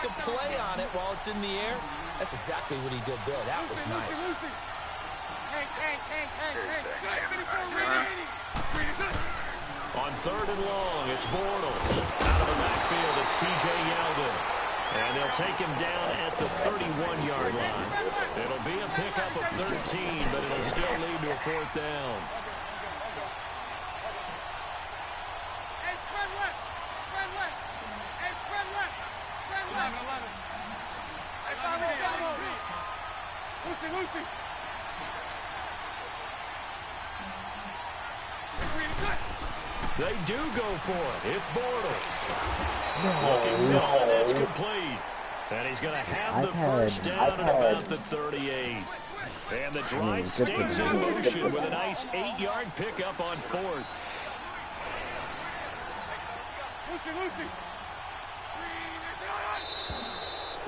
a play on it while it's in the air. That's exactly what he did there. That was nice. On 3rd and long, it's Bortles. Out of the backfield, it's T.J. Yeldon. And they'll take him down at the 31-yard line. It'll be a pickup of 13, but it'll still lead to a 4th down. They do go for it. It's Bortles. Looking middle, and that's complete. And he's going to have the first down at about the 38. And the drive stays in motion with a nice 8-yard pickup on 4th.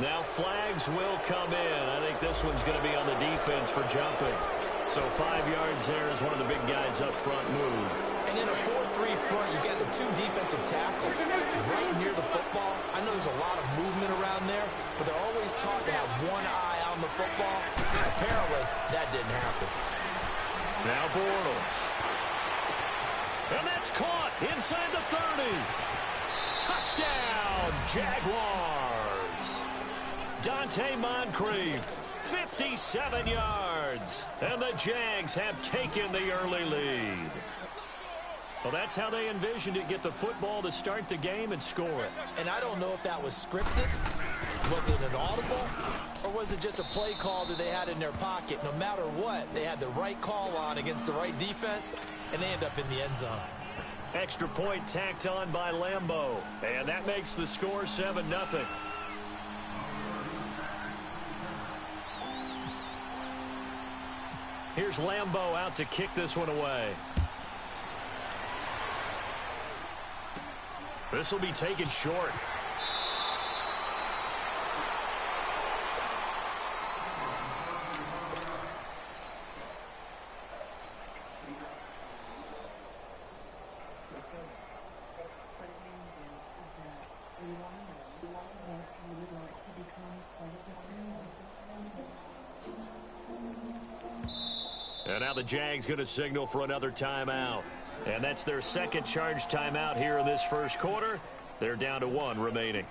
Now flags will come in. I think this one's going to be on the defense for jumping. So 5 yards there as one of the big guys up front moved. And in a 4-3 front, you got the 2 defensive tackles right near the football. I know there's a lot of movement around there, but they're always taught to have one eye on the football. Apparently, that didn't happen. Now Bortles. And that's caught inside the 30. Touchdown, Jaguars. Dante Moncrief, 57 yards. And the Jags have taken the early lead. Well, that's how they envisioned it, get the football to start the game and score it. And I don't know if that was scripted. Was it an audible? Or was it just a play call that they had in their pocket? No matter what, they had the right call on against the right defense, and they end up in the end zone. Extra point tacked on by Lambo. And that makes the score 7-0. Here's Lambo out to kick this one away. This will be taken short. And now the Jags going to signal for another timeout. And that's their second charge timeout here in this first quarter. They're down to 1 remaining.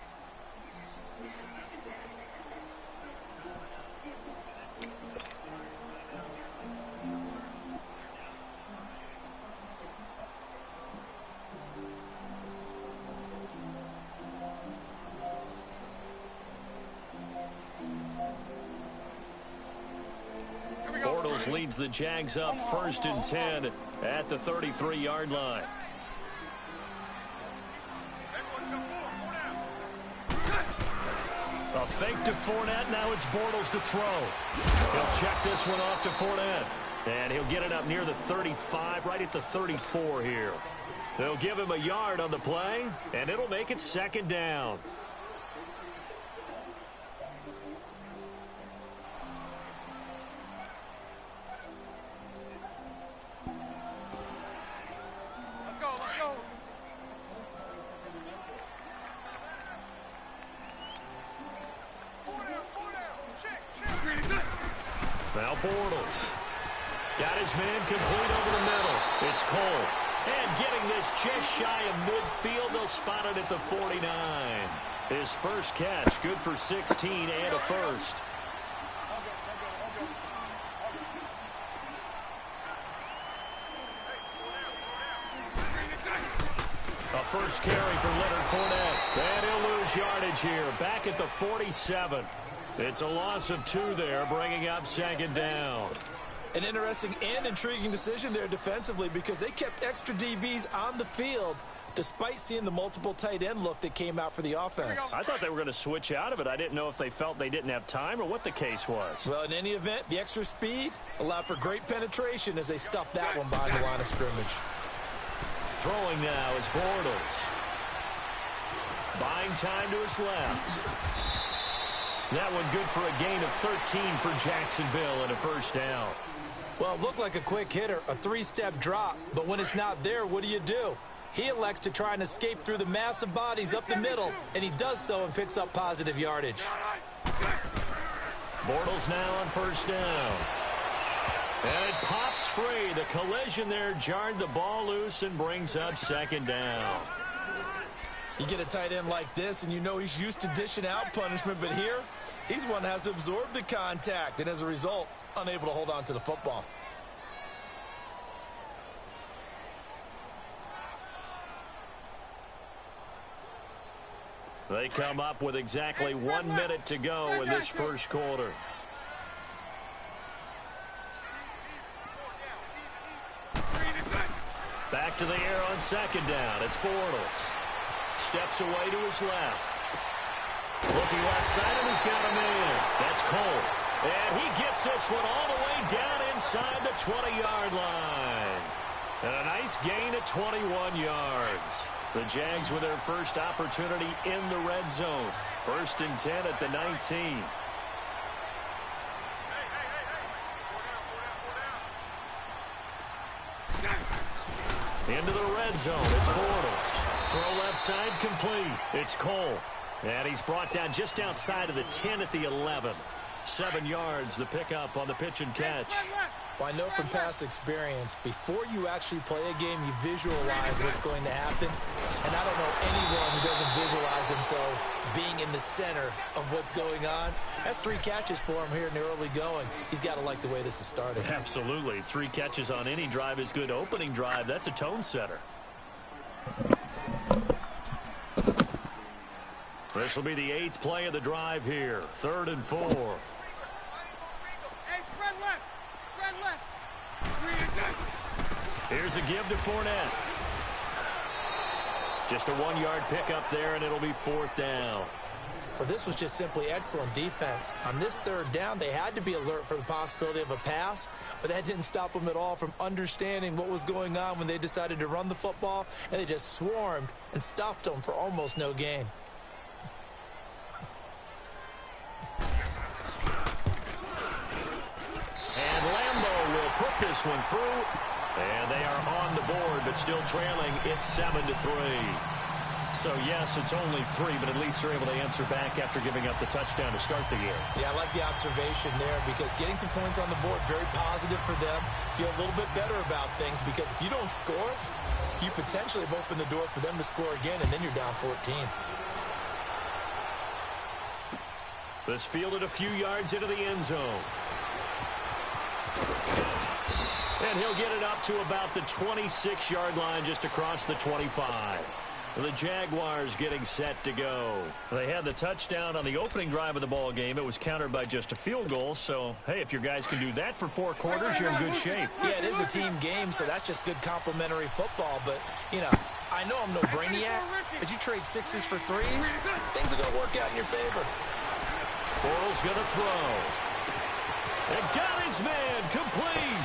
Bortles leads the Jags up 1st and 10 at the 33-yard line. A fake to Fournette. Now it's Bortles to throw. He'll check this one off to Fournette. And he'll get it up near the 35, right at the 34 here. They'll give him a yard on the play, and it'll make it 2nd down. Now Bortles. Got his man complete over the middle. It's Cole. And getting this just shy of midfield, they'll spot it at the 49. His first catch, good for 16 and a first. A first carry for Leonard Fournette. And he'll lose yardage here. Back at the 47. It's a loss of 2 there, bringing up 2nd down. An interesting and intriguing decision there defensively because they kept extra DBs on the field despite seeing the multiple tight end look that came out for the offense. I thought they were going to switch out of it. I didn't know if they felt they didn't have time or what the case was. Well, in any event, the extra speed allowed for great penetration as they stuffed that one behind the line of scrimmage. Throwing now is Bortles. Buying time to his left. That one good for a gain of 13 for Jacksonville and a first down. Well, it looked like a quick hitter, a 3-step drop, but when it's not there, what do? He elects to try and escape through the massive bodies up the middle, and he does so and picks up positive yardage. Bortles now on first down. And it pops free. The collision there jarred the ball loose and brings up second down. You get a tight end like this, and you know he's used to dishing out punishment, but here, he's one that has to absorb the contact, and as a result, unable to hold on to the football. They come up with exactly 1 minute to go in this first quarter. Back to the air on second down. It's Bortles. Steps away to his left. Looking left side, and he's got him in. That's Cole. And he gets this one all the way down inside the 20-yard line. And a nice gain at 21 yards. The Jags with their first opportunity in the red zone. 1st and 10 at the 19. Into the red zone. It's Bortles. Throw left side complete. It's Cole. And he's brought down just outside of the 10 at the 11. 7 yards, the pickup on the pitch and catch. Well, I know from past experience, before you actually play a game, you visualize what's going to happen. And I don't know anyone who doesn't visualize themselves being in the center of what's going on. That's 3 catches for him here in the early going. He's got to like the way this is starting. Absolutely. 3 catches on any drive is good. Opening drive, that's a tone setter. This will be the 8th play of the drive here. 3rd and 4. Here's a give to Fournette. Just a 1-yard pickup there, and it'll be 4th down. Well, this was just simply excellent defense. On this 3rd down, they had to be alert for the possibility of a pass, but that didn't stop them at all from understanding what was going on when they decided to run the football, and they just swarmed and stuffed them for almost no gain. And Lambeau will put this one through. And they are on the board, but still trailing. It's 7-3. So, yes, it's only 3, but at least they're able to answer back after giving up the touchdown to start the year. Yeah, I like the observation there because getting some points on the board, very positive for them. Feel a little bit better about things because if you don't score, you potentially have opened the door for them to score again, and then you're down 14. This fielded a few yards into the end zone. And he'll get it up to about the 26-yard line just across the 25. The Jaguars getting set to go. They had the touchdown on the opening drive of the ball game. It was countered by just a field goal. So, hey, if your guys can do that for 4 quarters, you're in good shape. Yeah, it is a team game, so that's just good complimentary football. But, you know, I know I'm no brainiac, but you trade 6s for 3s, things are going to work out in your favor. Bortles going to throw. And got his man complete.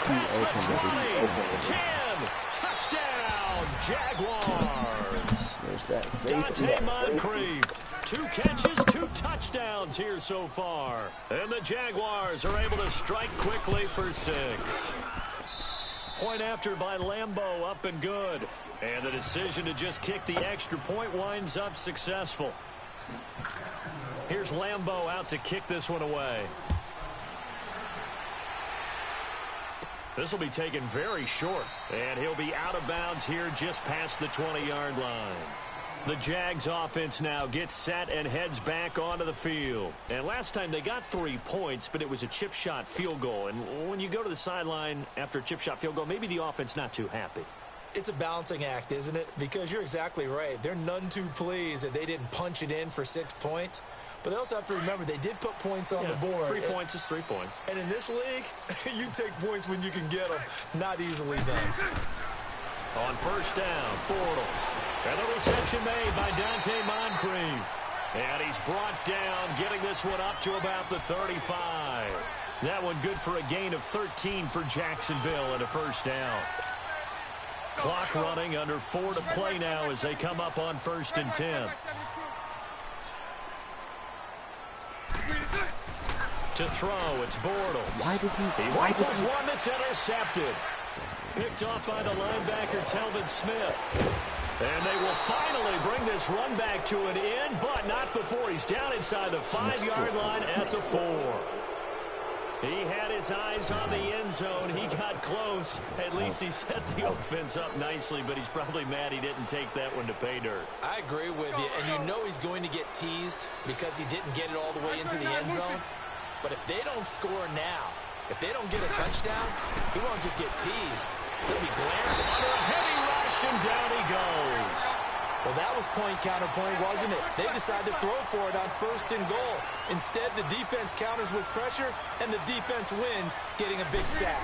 Past the 20. 10. Touchdown, Jaguars. Dante Moncrief. 2 catches, 2 touchdowns here so far. And the Jaguars are able to strike quickly for 6. Point after by Lambeau, up and good. And the decision to just kick the extra point winds up successful. Here's Lambeau out to kick this one away. This will be taken very short, and he'll be out of bounds here just past the 20-yard line. The Jags offense now gets set and heads back onto the field. And last time they got 3 points, but it was a chip shot field goal. And when you go to the sideline after a chip shot field goal, maybe the offense not too happy. It's a balancing act, isn't it? Because you're exactly right. They're none too pleased that they didn't punch it in for 6 points. But they also have to remember they did put points on the board. 3 points is 3 points. And in this league, you take points when you can get them. Not easily done. On first down, Bortles. And the reception made by Dante Moncrief. And he's brought down, getting this one up to about the 35. That one good for a gain of 13 for Jacksonville and a first down. Clock running, under 4 to play now as they come up on 1st and 10. To throw, it's Bortles. He rifles one that's intercepted. Picked off by the linebacker, Telvin Smith. And they will finally bring this run back to an end, but not before he's down inside the 5-yard line at the 4. He had his eyes on the end zone. He got close. At least he set the offense up nicely, but he's probably mad he didn't take that one to pay dirt. I agree with you, and you know he's going to get teased because he didn't get it all the way into the end zone. But if they don't score now, if they don't get a touchdown, he won't just get teased. He'll be glaring. Under a heavy rush, and down he goes. Well, that was point counterpoint, wasn't it? They decided to throw for it on 1st and goal. Instead, the defense counters with pressure, and the defense wins, getting a big sack.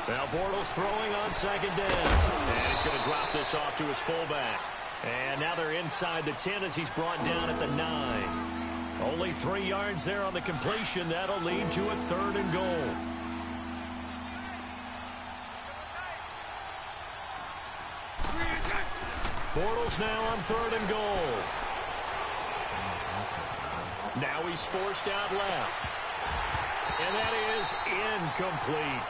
Now Bortles throwing on 2nd down. And he's going to drop this off to his fullback. And now they're inside the 10 as he's brought down at the 9. Only 3 yards there on the completion. That'll lead to a 3rd and goal. Bortles now on 3rd and goal. Now he's forced out left. And that is incomplete.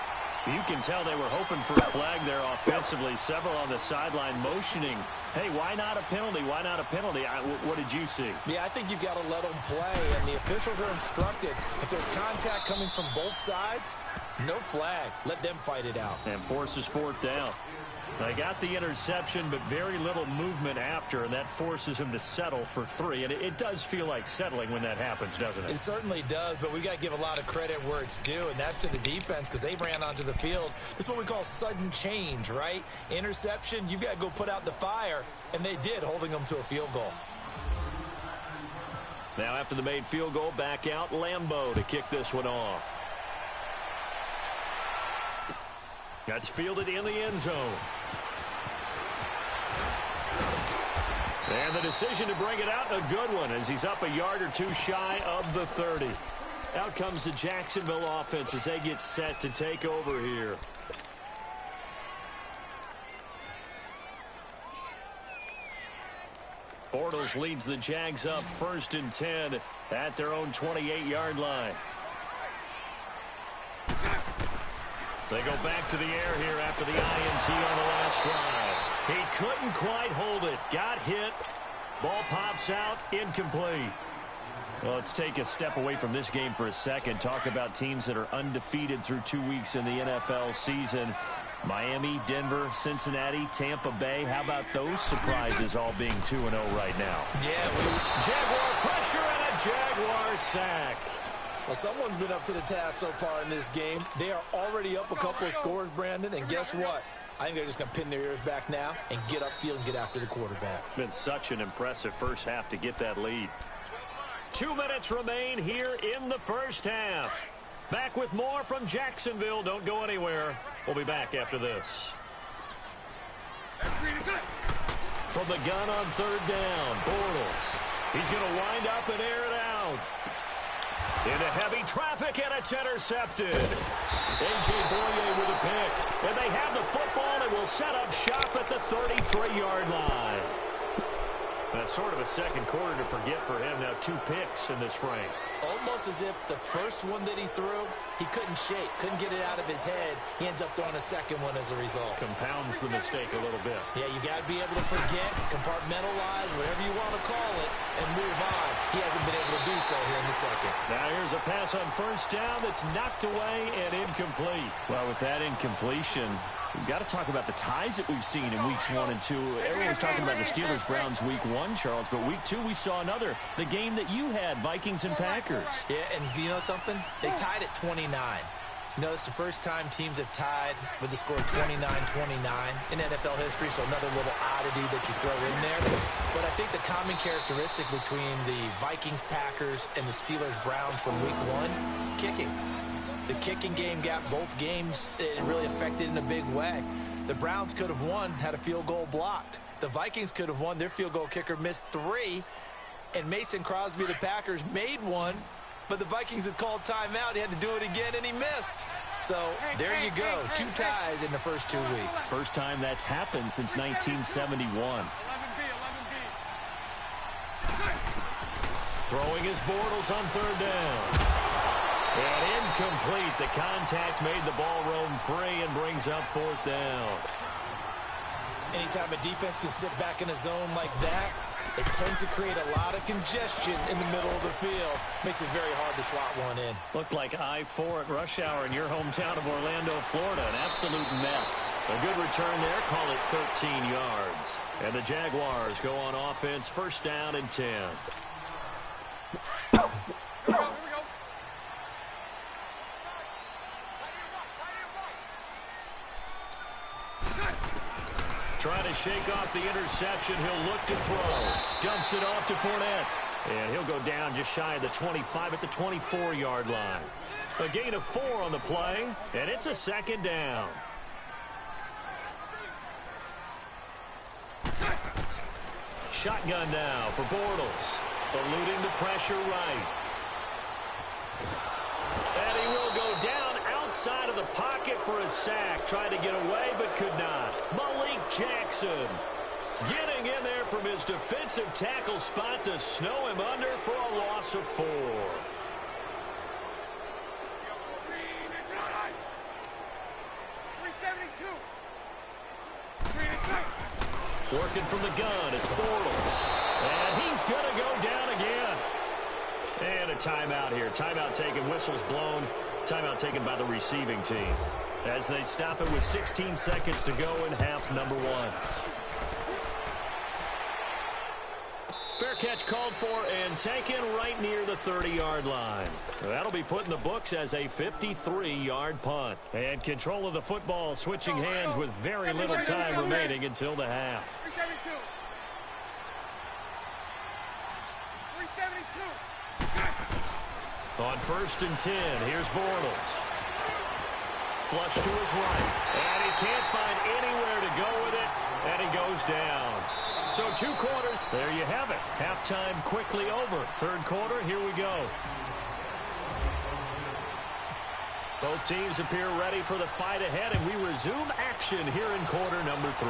You can tell they were hoping for a flag there offensively. Several on the sideline motioning. Hey, why not a penalty? Why not a penalty? What did you see? Yeah, I think you've got to let them play, and the officials are instructed. If there's contact coming from both sides, no flag. Let them fight it out. And forces 4th down. They got the interception, but very little movement after, and that forces him to settle for 3. And it does feel like settling when that happens, doesn't it? It certainly does, but we got to give a lot of credit where it's due, and that's to the defense because they ran onto the field. This is what we call sudden change, right? Interception, you've got to go put out the fire, and they did, holding them to a field goal. Now after the made field goal, back out Lambeau to kick this one off. That's fielded in the end zone. And the decision to bring it out, a good one, as he's up a yard or 2 shy of the 30. Out comes the Jacksonville offense as they get set to take over here. Bortles leads the Jags up 1st and 10 at their own 28-yard line. They go back to the air here after the INT on the last drive. He couldn't quite hold it. Got hit. Ball pops out. Incomplete. Well, let's take a step away from this game for a second. Talk about teams that are undefeated through 2 weeks in the NFL season. Miami, Denver, Cincinnati, Tampa Bay. How about those surprises all being 2-0 right now? Yeah. Jaguar pressure and a Jaguar sack. Well, someone's been up to the task so far in this game. They are already up a couple of scores, Brandon, and guess what? I think they're just going to pin their ears back now and get upfield and get after the quarterback. Been such an impressive first half to get that lead. 2 minutes remain here in the first half. Back with more from Jacksonville. Don't go anywhere. We'll be back after this. From the gun on 3rd down, Bortles. He's going to wind up and air it out. Into heavy traffic, and it's intercepted. A.J. Boye with a pick. And they have the football and will set up shop at the 33-yard line. That's sort of a second quarter to forget for him. Now 2 picks in this frame. Almost as if the first one that he threw, he couldn't shake, couldn't get it out of his head. He ends up throwing a second one as a result. Compounds the mistake a little bit. Yeah, you got to be able to forget, compartmentalize, whatever you want to call it, and move on. He hasn't been able to do so here in the second. Now here's a pass on 1st down that's knocked away and incomplete. Well, with that incompletion, we've got to talk about the ties that we've seen in weeks 1 and 2. Everyone's talking about the Steelers-Browns week 1, Charles, but week 2 we saw another. The game that you had, Vikings and Packers. Yeah, and you know something? They tied at 29. You know, it's the first time teams have tied with the score 29-29 in NFL history, so another little oddity that you throw in there. But I think the common characteristic between the Vikings, Packers, and the Steelers-Browns from week 1, kicking. The kicking game got both games really affected in a big way. The Browns could have won had a field goal blocked. The Vikings could have won. Their field goal kicker missed 3. And Mason Crosby, the Packers, made 1. But the Vikings had called timeout. He had to do it again, and he missed. So there you go. 2 ties in the first 2 weeks. First time that's happened since 1971. Throwing his Bortles on 3rd down. And incomplete. The contact made the ball roam free and brings up fourth down. Anytime a defense can sit back in a zone like that, it tends to create a lot of congestion in the middle of the field. Makes it very hard to slot one in. Looked like I-4 at rush hour in your hometown of Orlando, Florida. An absolute mess. A good return there. Call it 13 yards. And the Jaguars go on offense. First down and 10. Trying to shake off the interception. He'll look to throw. Dumps it off to Fournette. And he'll go down just shy of the 25 at the 24-yard line. A gain of 4 on the play, and it's a second down. Shotgun now for Bortles. Eluding the pressure right. And he will go down outside of the pocket for a sack. Tried to get away, but could not. Malik Jackson getting in there from his defensive tackle spot to snow him under for a loss of 4. Working from the gun, it's Bortles. And he's going to go down again. And a timeout here. Timeout taken, whistles blown. Timeout taken by the receiving team as they stop it with 16 seconds to go in half number 1. Fair catch called for and taken right near the 30-yard line. That'll be put in the books as a 53-yard punt. And control of the football switching hands with very little time remaining until the half. On first and 10, here's Bortles. Flush to his right. And he can't find anywhere to go with it. And he goes down. So 2 quarters. There you have it. Halftime quickly over. Third quarter, here we go. Both teams appear ready for the fight ahead, and we resume action here in quarter number 3.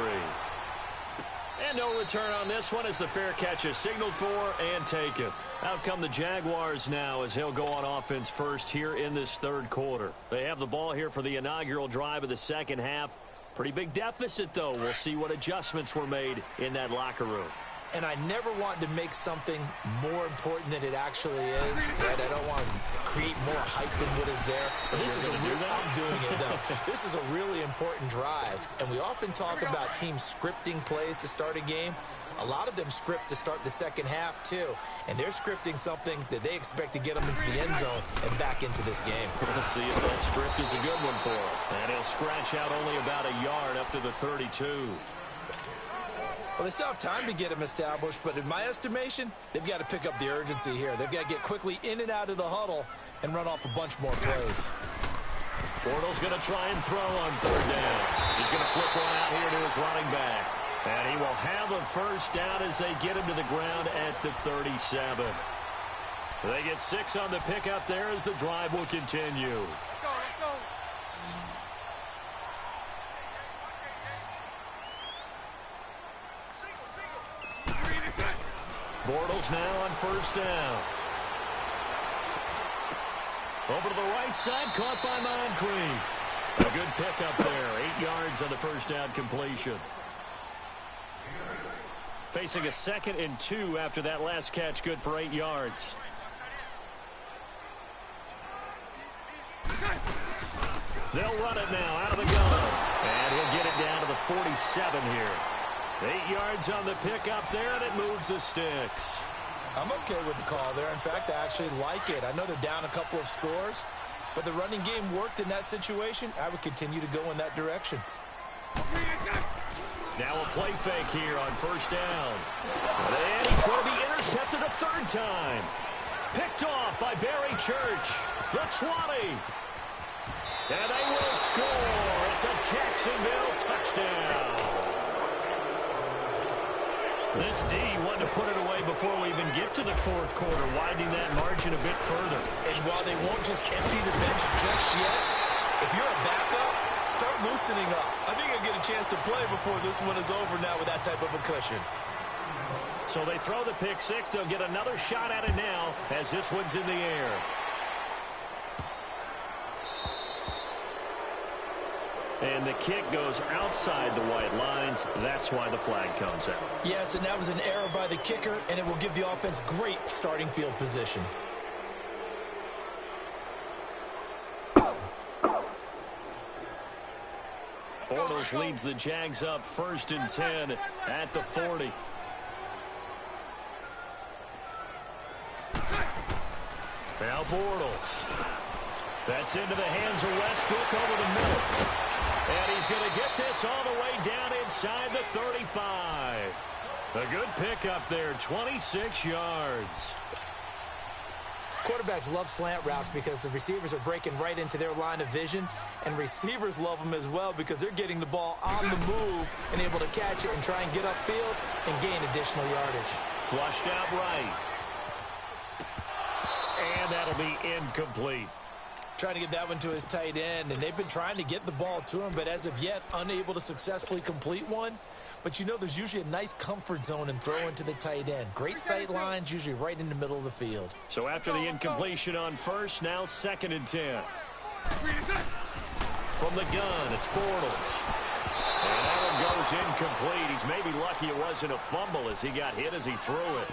And no return on this one as the fair catch is signaled for and taken. Out come the Jaguars now as he'll go on offense first here in this third quarter. They have the ball here for the inaugural drive of the second half. Pretty big deficit, though. We'll see what adjustments were made in that locker room. And I never want to make something more important than it actually is. Right? I don't want to create more hype than what is there. But this is a real, I'm doing it, though. This is a really important drive. And we often talk about teams scripting plays to start a game. A lot of them script to start the second half, too. And they're scripting something that they expect to get them into the end zone and back into this game. We'll see if that script is a good one for him. And he'll scratch out only about a yard up to the 32. Well, they still have time to get him established, but in my estimation, they've got to pick up the urgency here. They've got to get quickly in and out of the huddle and run off a bunch more plays. Bortles going to try and throw on third down. He's going to flip one out here to his running back. And he will have a first down as they get him to the ground at the 37. They get 6 on the pickup there as the drive will continue. Let's go. Bortles now on first down. Over to the right side, caught by Moncrief. A good pickup there, 8 yards on the first down completion. Facing a 2nd and 2 after that last catch, good for 8 yards. They'll run it now out of the gun. And he'll get it down to the 47 here. 8 yards on the pickup there, and it moves the sticks. I'm okay with the call there. In fact, I actually like it. I know they're down a couple of scores, but the running game worked in that situation. I would continue to go in that direction. Now a play fake here on first down. And he's going to be intercepted a 3rd time. Picked off by Barry Church. The 20. And they will score. It's a Jacksonville touchdown. This D wanted to put it away before we even get to the 4th quarter, widening that margin a bit further. And while they won't just empty the bench just yet, if you're a backup, start loosening up. I think you'll get a chance to play before this one is over now with that type of a cushion. So they throw the pick 6. They'll get another shot at it now as this one's in the air. And the kick goes outside the white lines. That's why the flag comes out. Yes, and that was an error by the kicker, and it will give the offense great starting field position. Bortles leads the Jags up 1st and 10 at the 40. Now Bortles. That's into the hands of Westbrook over the middle. And he's going to get this all the way down inside the 35. A good pickup there, 26 yards. Quarterbacks love slant routes because the receivers are breaking right into their line of vision, and receivers love them as well because they're getting the ball on the move and able to catch it and try and get upfield and gain additional yardage. Flushed out right. And that'll be incomplete. Trying to get that one to his tight end, and they've been trying to get the ball to him, but as of yet, unable to successfully complete one. But you know there's usually a nice comfort zone in throwing to the tight end. Great sight lines, usually right in the middle of the field. So after the incompletion on first, now 2nd and 10. From the gun, it's Bortles. And that one goes incomplete. He's maybe lucky it wasn't a fumble as he got hit as he threw it.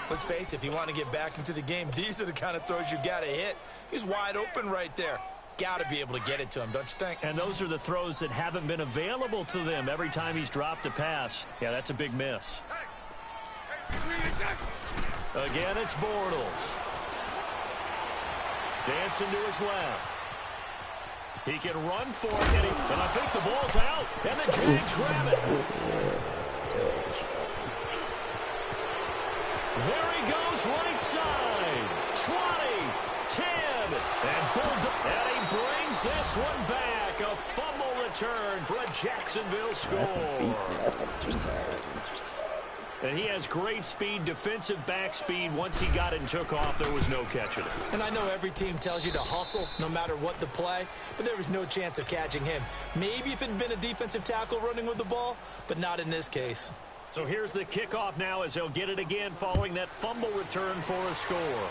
Let's face it, if you want to get back into the game, these are the kind of throws you got to hit. He's wide open right there. Got to be able to get it to him, don't you think? And those are the throws that haven't been available to them every time he's dropped a pass. Yeah, that's a big miss. Again, it's Bortles. Dancing to his left. He can run for it, and I think the ball's out, and the Jags grab it. There he goes, right side. 20, 10, and he brings this one back. A fumble return for a Jacksonville score. And he has great speed, defensive back speed. Once he got it and took off, there was no catching it. And I know every team tells you to hustle no matter what the play, but there was no chance of catching him. Maybe if it had been a defensive tackle running with the ball, but not in this case. So here's the kickoff now as they'll get it again following that fumble return for a score.